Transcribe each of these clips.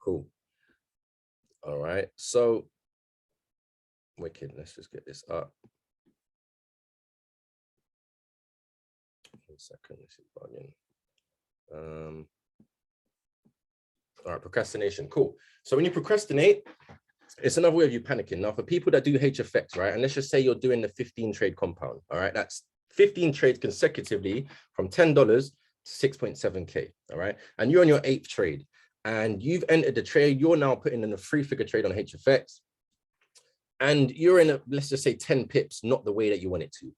Cool. All right. So, wicked. Let's just get this up. 1 second. This is bugging. All right. Procrastination. Cool. So when you procrastinate, it's another way of you panicking. Now, for people that do HFX, right? And let's just say you're doing the 15 trade compound. All right. That's 15 trades consecutively from $10 to 6.7K. All right. And you're on your 8th trade and you've entered the trade. You're now putting in a 3-figure trade on HFX. And you're in a, let's just say 10 pips, not the way that you want it to.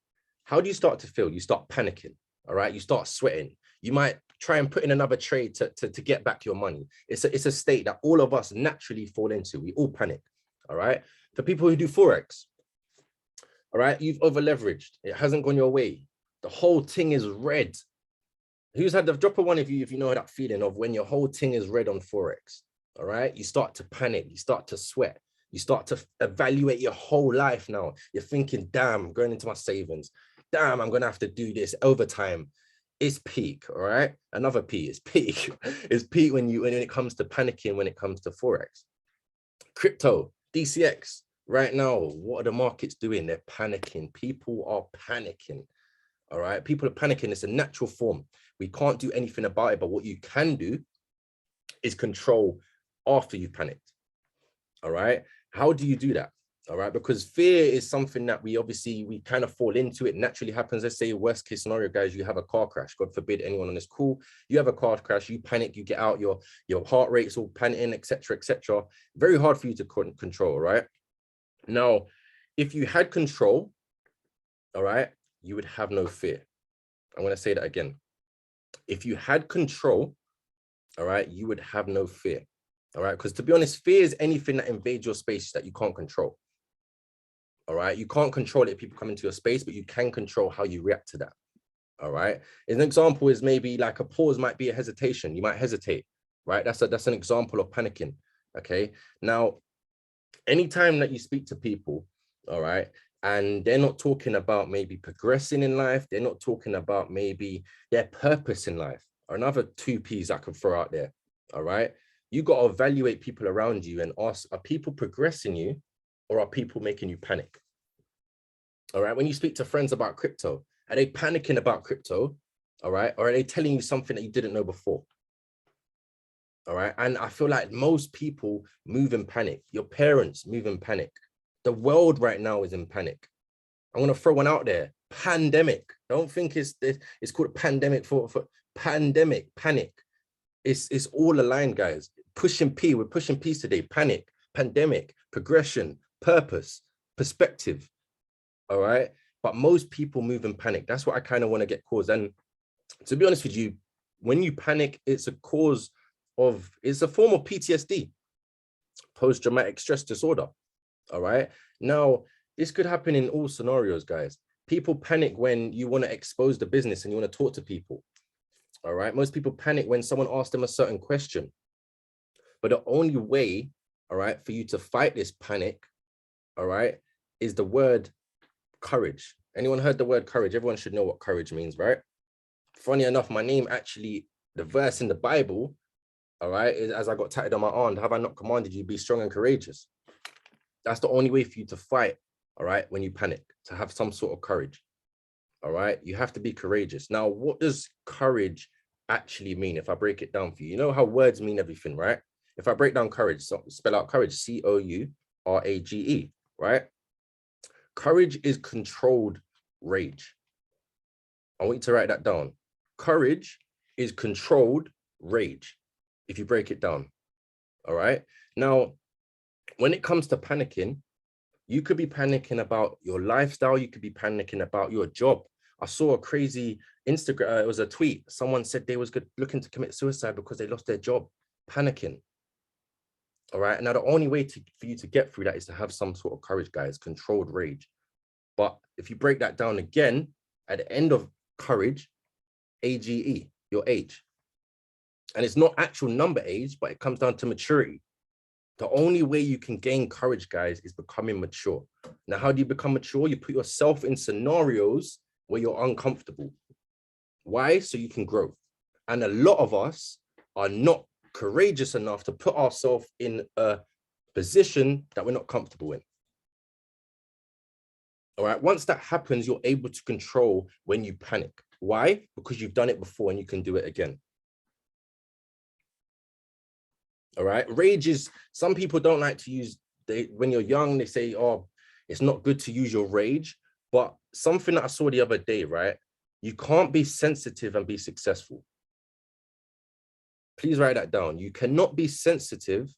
How do you start to feel? You start panicking. All right. You start sweating. You might try and put in another trade to get back your money. It's a state that all of us naturally fall into. We all panic. All right. For people who do Forex, all right, you've over leveraged. It hasn't gone your way. The whole thing is red. Who's had the drop of one if you know that feeling of when your whole thing is red on Forex? All right. You start to panic. You start to sweat. You start to evaluate your whole life now. You're thinking, damn, I'm going into my savings. Damn, I'm going to have to do this overtime. It's peak, all right? Another P is peak. It's peak when it comes to panicking, when it comes to Forex. Crypto, DCX, right now, what are the markets doing? They're panicking. People are panicking, all right? People are panicking. It's a natural form. We can't do anything about it, but what you can do is control after you've panicked, all right? How do you do that? All right, because fear is something that we kind of fall into. It naturally happens. Let's say worst case scenario, guys, you have a car crash. God forbid anyone on this call, you have a car crash, you panic, you get out, your heart rate's all panicking, etc., etc. Very hard for you to control, right? Now, if you had control, all right, you would have no fear. I'm going to say that again. If you had control, all right, you would have no fear. All right, because to be honest, fear is anything that invades your space that you can't control. All right, you can't control it if people come into your space, but you can control how you react to that. All right, an example is maybe like a pause might be a hesitation. You might hesitate, right? That's an example of panicking. Okay, now anytime that you speak to people, all right, and they're not talking about maybe progressing in life, they're not talking about maybe their purpose in life, or another 2 P's I could throw out there. All right, you got to evaluate people around you and ask, are people progressing you? Or are people making you panic? All right. When you speak to friends about crypto, are they panicking about crypto? All right. Or are they telling you something that you didn't know before? All right. And I feel like most people move in panic. Your parents move in panic. The world right now is in panic. I'm going to throw one out there. Pandemic. Don't think it's called a pandemic for pandemic, panic. It's all aligned, guys. Pushing P. We're pushing P's today. Panic, pandemic, progression, purpose, perspective. All right. But most people move in panic. That's what I kind of want to get caused. And to be honest with you, when you panic, it's a form of PTSD, post-traumatic stress disorder. All right. Now, this could happen in all scenarios, guys. People panic when you want to expose the business and you want to talk to people. All right. Most people panic when someone asks them a certain question. But the only way, all right, for you to fight this panic, all right, is the word courage. Anyone heard the word courage? Everyone should know what courage means, right? Funny enough, my name actually, the verse in the Bible, all right, is as I got tatted on my arm, have I not commanded you to be strong and courageous? That's the only way for you to fight, all right, when you panic, to have some sort of courage, all right? You have to be courageous. Now, what does courage actually mean if I break it down for you? You know how words mean everything, right? If I break down courage, so spell out courage, COURAGE, right? Courage is controlled rage. I want you to write that down. Courage is controlled rage, if you break it down, all right? Now, when it comes to panicking, you could be panicking about your lifestyle. You could be panicking about your job. I saw a crazy Instagram, it was a tweet. Someone said they was looking to commit suicide because they lost their job, panicking. All right. Now, the only way for you to get through that is to have some sort of courage, guys, controlled rage. But if you break that down again, at the end of courage, AGE, your age. And it's not actual number age, but it comes down to maturity. The only way you can gain courage, guys, is becoming mature. Now, how do you become mature? You put yourself in scenarios where you're uncomfortable. Why? So you can grow. And a lot of us are not courageous enough to put ourselves in a position that we're not comfortable in. All right, once that happens, you're able to control when you panic. Why? Because you've done it before and you can do it again. All right, rage is, some people don't like to use, when you're young, they say, oh, it's not good to use your rage. But something that I saw the other day, right? You can't be sensitive and be successful. Please write that down. You cannot be sensitive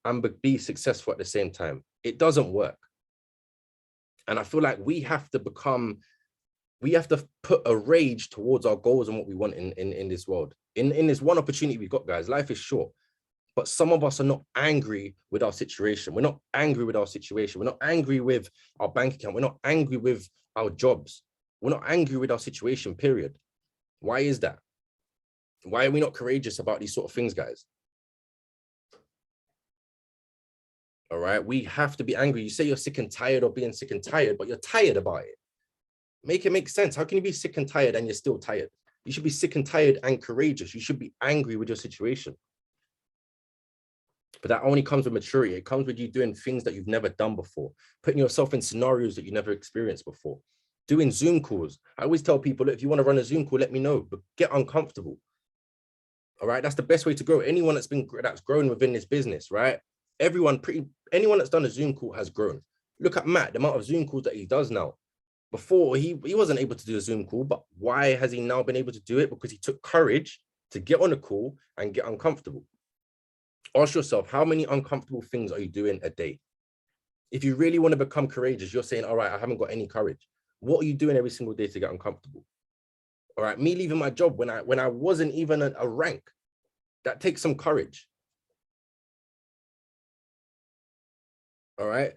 and be successful at the same time. It doesn't work. And I feel like we have to put a rage towards our goals and what we want in this world. In this one opportunity we've got, guys, life is short. But some of us are not angry with our situation. We're not angry with our situation. We're not angry with our bank account. We're not angry with our jobs. We're not angry with our situation, period. Why is that? Why are we not courageous about these sort of things, guys? All right, we have to be angry. You say you're sick and tired of being sick and tired, but you're tired about it. Make it make sense. How can you be sick and tired and you're still tired? You should be sick and tired and courageous. You should be angry with your situation. But that only comes with maturity. It comes with you doing things that you've never done before, putting yourself in scenarios that you never experienced before, doing Zoom calls. I always tell people, look, if you want to run a Zoom call, let me know, but get uncomfortable. All right, that's the best way to grow. Anyone that's grown within this business, right? Anyone that's done a Zoom call has grown. Look at Matt, the amount of Zoom calls that he does now. Before, he wasn't able to do a Zoom call, but why has he now been able to do it? Because he took courage to get on a call and get uncomfortable. Ask yourself, how many uncomfortable things are you doing a day? If you really want to become courageous, you're saying, all right, I haven't got any courage. What are you doing every single day to get uncomfortable? All right, me leaving my job when I wasn't even a rank, that takes some courage. All right,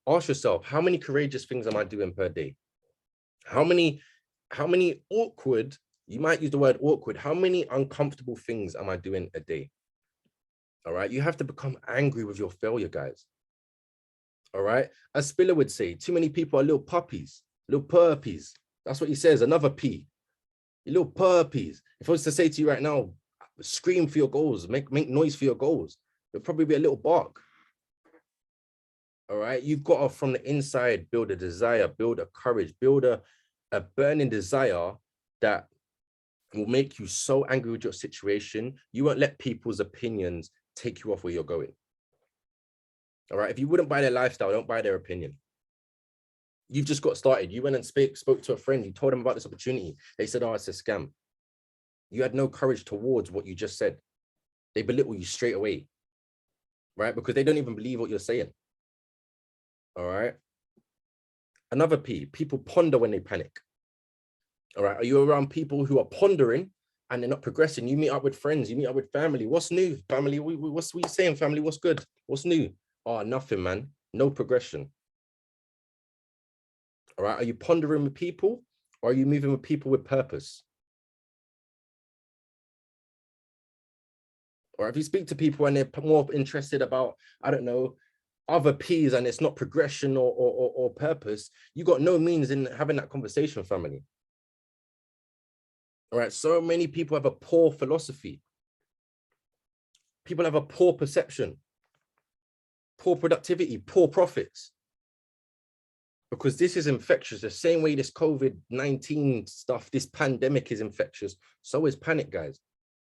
ask yourself, how many courageous things am I doing per day? How many awkward, you might use the word awkward, how many uncomfortable things am I doing a day? All right, you have to become angry with your failure, guys. All right, as Spiller would say, too many people are little puppies, little puppies. That's what he says, another P. You little puppies. If I was to say to you right now, scream for your goals, make noise for your goals, it'll probably be a little bark. All right, you've got to, from the inside, build a desire, build a courage, build a burning desire that will make you so angry with your situation, you won't let people's opinions take you off where you're going. All right, if you wouldn't buy their lifestyle, don't buy their opinion. You've just got started. You went and spoke to a friend, you told them about this opportunity. They said, oh, it's a scam. You had no courage towards what you just said. They belittle you straight away, right? Because they don't even believe what you're saying. All right. Another P, people ponder when they panic. All right. Are you around people who are pondering and they're not progressing? You meet up with friends, you meet up with family. What's new, family? What you saying, family? What's good? What's new? Oh, nothing, man. No progression. All right. Are you pondering with people, or are you moving with people with purpose? Or if you speak to people and they're more interested about, I don't know, other P's, and it's not progression or purpose, you got no means in having that conversation, family. All right, so many people have a poor philosophy. People have a poor perception, poor productivity, poor profits. Because this is infectious. The same way this COVID-19 stuff, this pandemic is infectious, so is panic, guys.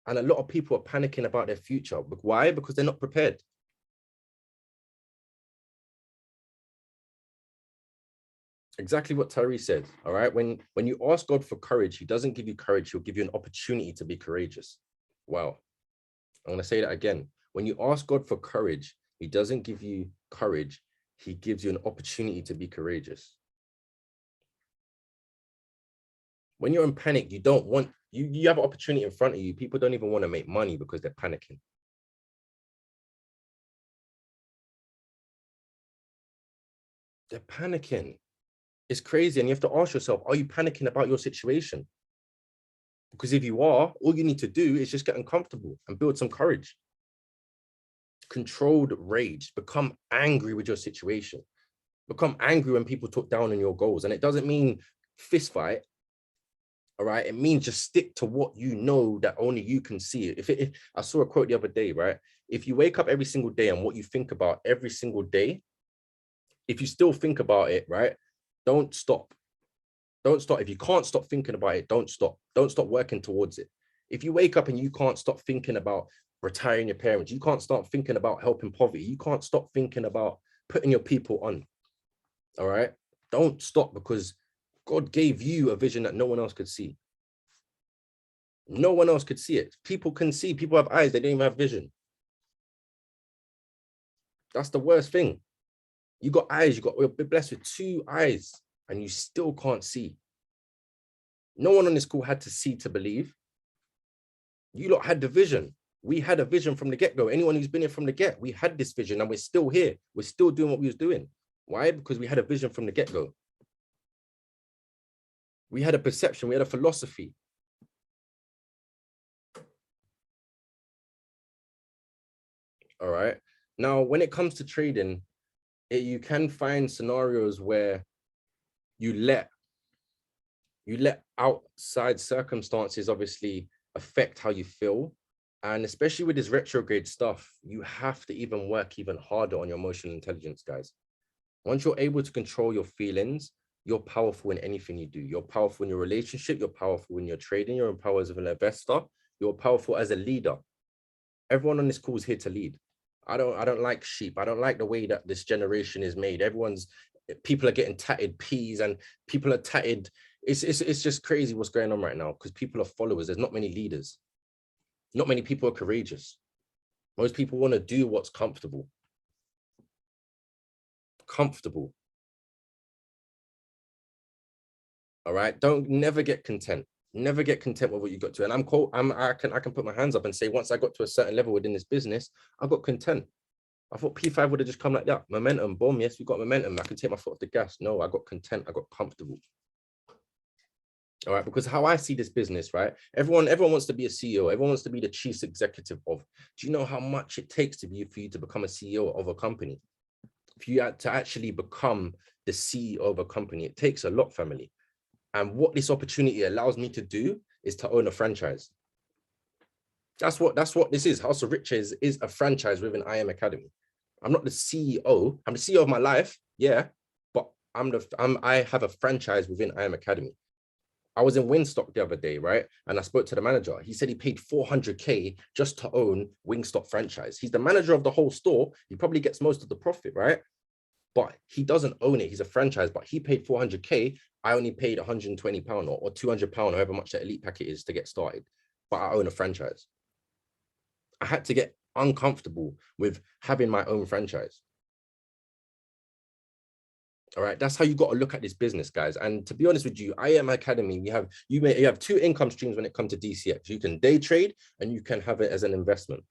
And a lot of people are panicking about their future. But why? Because they're not prepared. Exactly what Tyree said. All right. When you ask God for courage, he doesn't give you courage. He'll give you an opportunity to be courageous. Wow. I'm going to say that again. When you ask God for courage, he doesn't give you courage. He gives you an opportunity to be courageous. When you're in panic, you don't want, you have an opportunity in front of you. People don't even want to make money because they're panicking. They're panicking. It's crazy. And you have to ask yourself, are you panicking about your situation? Because if you are, all you need to do is just get uncomfortable and build some courage. Controlled rage. Become angry with your situation. Become angry when people talk down on your goals. And it doesn't mean fist fight. All right. It means just stick to what you know that only you can see. If I saw a quote the other day, right? If you wake up every single day and what you think about every single day, if you still think about it, right? Don't stop. Don't stop. If you can't stop thinking about it, don't stop. Don't stop working towards it. If you wake up and you can't stop thinking about retiring your parents, you can't start thinking about helping poverty, you can't stop thinking about putting your people on. All right. Don't stop, because God gave you a vision that no one else could see. No one else could see it. People can see, people have eyes, they don't even have vision. That's the worst thing. You got eyes, you're blessed with 2 eyes, and you still can't see. No one on this call had to see to believe. You lot had the vision. We had a vision from the get-go. Anyone who's been here from the get, we had this vision and we're still here. We're still doing what we was doing. Why? Because we had a vision from the get-go. We had a perception, we had a philosophy. All right. Now, when it comes to trading, you can find scenarios where you let outside circumstances obviously affect how you feel. And especially with this retrograde stuff, you have to even work even harder on your emotional intelligence, guys. Once you're able to control your feelings, you're powerful in anything you do. You're powerful in your relationship. You're powerful in your trading. You're empowered as an investor. You're powerful as a leader. Everyone on this call is here to lead. I don't like sheep. I don't like the way that this generation is made. People are getting tatted peas and people are tatted. It's just crazy what's going on right now, because people are followers. There's not many leaders. Not many people are courageous. Most people want to do what's comfortable. Comfortable. All right. Never get content. Never get content with what you got to. And I can put my hands up and say, once I got to a certain level within this business, I got content. I thought P5 would have just come like that. Momentum, boom. Yes, we got momentum. I can take my foot off the gas. No, I got content. I got comfortable. All right, because how I see this business, right? Everyone wants to be a CEO. Everyone wants to be the chief executive of. Do you know how much it takes for you to become a CEO of a company? For you to actually become the CEO of a company, it takes a lot, family. And what this opportunity allows me to do is to own a franchise. That's what this is. House of Riches is a franchise within I Am Academy. I'm not the CEO. I'm the CEO of my life, yeah, but I have a franchise within I Am Academy. I was in Wingstop the other day, right? And I spoke to the manager. He said he paid 400K just to own Wingstop franchise. He's the manager of the whole store. He probably gets most of the profit, right? But he doesn't own it. He's a franchise, but he paid 400K. I only paid £120 or £200, however much that elite packet is to get started. But I own a franchise. I had to get uncomfortable with having my own franchise. All right, that's how you got to look at this business, guys. And to be honest with you, I Am Academy, you have 2 income streams when it comes to DCX. You can day trade and you can have it as an investment.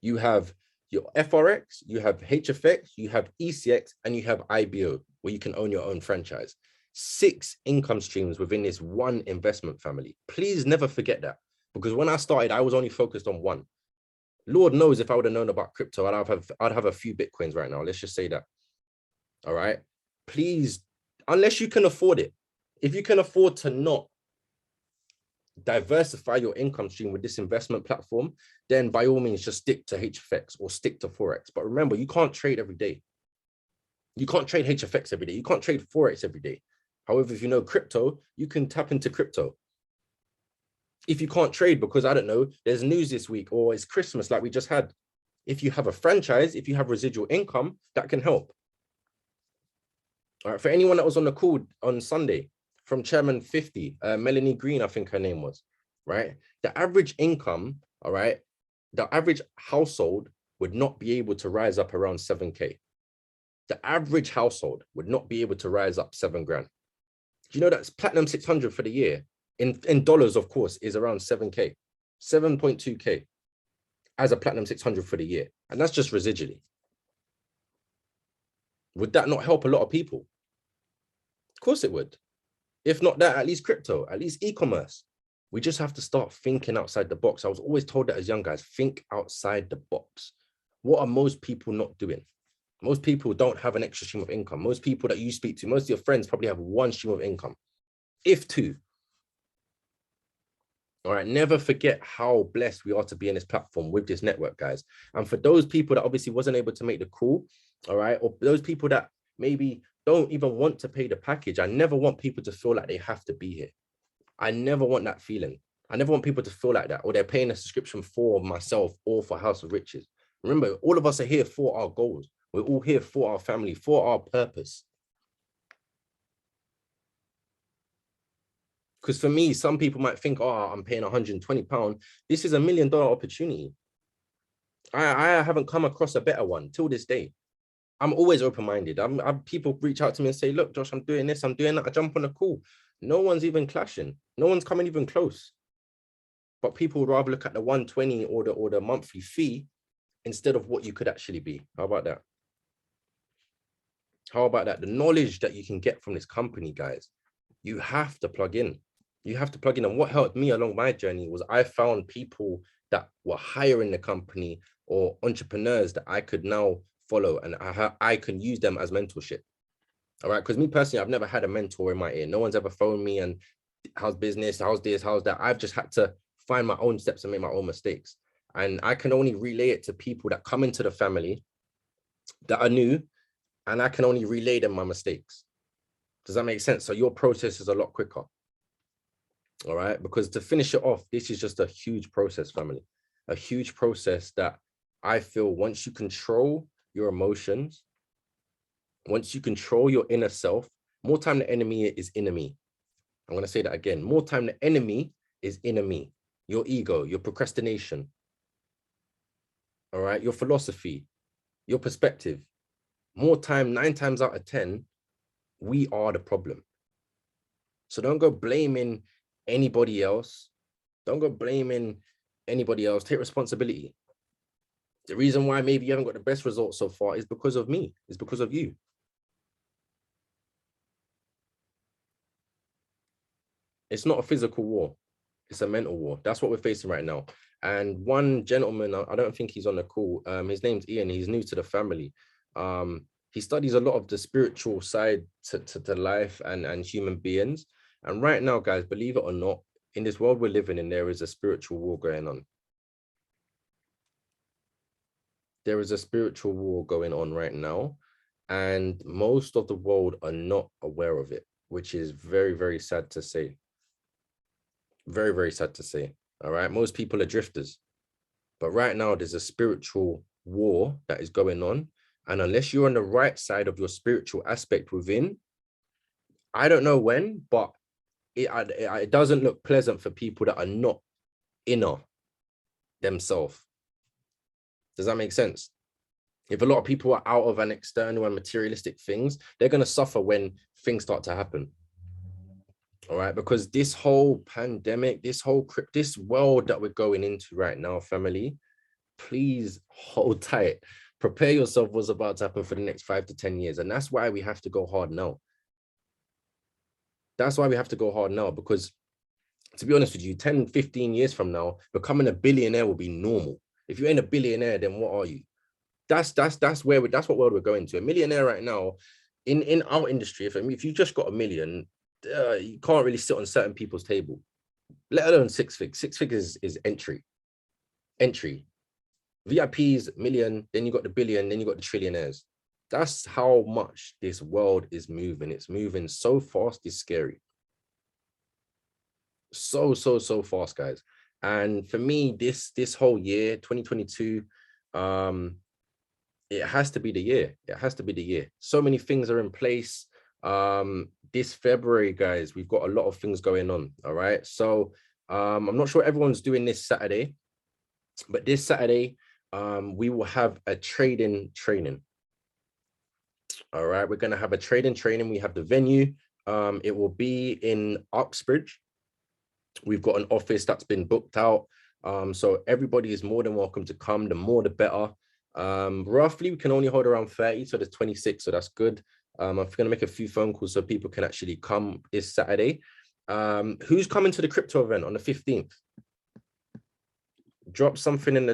You have your FRX, you have HFX, you have ECX, and you have IBO, where you can own your own franchise. 6 income streams within this one investment family. Please never forget that, because when I started, I was only focused on one. Lord knows if I would have known about crypto, I'd have a few Bitcoins right now. Let's just say that. All right. Please, unless you can afford it, if you can afford to not diversify your income stream with this investment platform, then by all means, just stick to HFX or stick to Forex. But remember, you can't trade every day. You can't trade HFX every day. You can't trade Forex every day. However, if you know crypto, you can tap into crypto. If you can't trade because, I don't know, there's news this week or it's Christmas like we just had. If you have a franchise, if you have residual income, that can help. All right, for anyone that was on the call on Sunday from Chairman 50, Melanie Green, I think her name was, right? The average income, all right, the average household would not be able to rise up around 7K. The average household would not be able to rise up 7 grand. Do you know that's Platinum 600 for the year? In dollars, of course, is around 7K, 7.2K as a Platinum 600 for the year. And that's just residually. Would that not help a lot of people? Of course it would. If not that, at least crypto, at least e-commerce. We just have to start thinking outside the box. I was always told that as young guys, think outside the box. What are most people not doing? Most people don't have an extra stream of income. Most people that you speak to, most of your friends probably have 1 stream of income, if 2. All right, never forget how blessed we are to be in this platform with this network, guys. And for those people that obviously wasn't able to make the call, all right, or those people that maybe don't even want to pay the package, I never want people to feel like they have to be here. I never want that feeling. I never want people to feel like that, or they're paying a subscription for myself or for House of Riches. Remember, all of us are here for our goals. We're all here for our family, for our purpose. Because for me, some people might think, oh, I'm paying £120. This is $1 million opportunity. I haven't come across a better one till this day. I'm always open-minded. People reach out to me and say, look, Josh, I'm doing this, I'm doing that. I jump on a call. No one's even clashing. No one's coming even close. But people would rather look at the 120 or the monthly fee instead of what you could actually be. How about that? How about that? The knowledge that you can get from this company, guys, you have to plug in. You have to plug in. And what helped me along my journey was I found people that were higher in the company or entrepreneurs that I could now follow, and I can use them as mentorship. All right. Because me personally, I've never had a mentor in my ear. No one's ever phoned me and how's business, how's this, how's that. I've just had to find my own steps and make my own mistakes. And I can only relay it to people that come into the family that are new, and I can only relay them my mistakes. Does that make sense? So your process is a lot quicker. All right. Because to finish it off, this is just a huge process, family. A huge process that I feel once you control your emotions, once you control your inner self, more time the enemy is enemy. I'm going to say that again. More time the enemy is enemy. Your ego, your procrastination. All right. Your philosophy, your perspective. More time, 9 times out of 10, we are the problem. So don't go blaming anybody else. Don't go blaming anybody else. Take responsibility. The reason why maybe you haven't got the best results so far is because of me. It's because of you. It's not a physical war. It's a mental war. That's what we're facing right now. And one gentleman, I don't think he's on the call. His name's Ian. He's new to the family. He studies a lot of the spiritual side to life and human beings. And right now, guys, believe it or not, in this world we're living in, there is a spiritual war going on. There is a spiritual war going on right now. And most of the world are not aware of it, which is very, very sad to say. Very, very sad to say. All right. Most people are drifters. But right now, there's a spiritual war that is going on. And unless you're on the right side of your spiritual aspect within, I don't know when, but it doesn't look pleasant for people that are not inner themselves. Does that make sense? If a lot of people are out of an external and materialistic things, they're going to suffer when things start to happen. All right, because this whole pandemic, this world that we're going into right now, family, please hold tight. Prepare yourself what's about to happen for the next 5 to 10 years. And that's why we have to go hard now. That's why we have to go hard now, because to be honest with you, 10, 15 years from now, becoming a billionaire will be normal. If you ain't a billionaire, then what are you? That's what world we're going to. A millionaire right now in our industry, if you just got $1 million, you can't really sit on certain people's table, let alone 6 figures. 6 figures is entry. VIPs, $1 million, then you got the billion, then you got the trillionaires. That's how much this world is moving. It's moving so fast, it's scary. So fast, guys. And for me, this whole year, 2022, it has to be the year. It has to be the year. So many things are in place. This February, guys, we've got a lot of things going on. All right. So I'm not sure everyone's doing this Saturday, but this Saturday, we will have a trading training. All right. We're going to have a trading training. We have the venue. It will be in Uxbridge. We've got an office that's been booked out. So everybody is more than welcome to come. The more, the better. Roughly, we can only hold around 30. So there's 26. So that's good. I'm going to make a few phone calls so people can actually come this Saturday. Who's coming to the crypto event on the 15th? Drop something in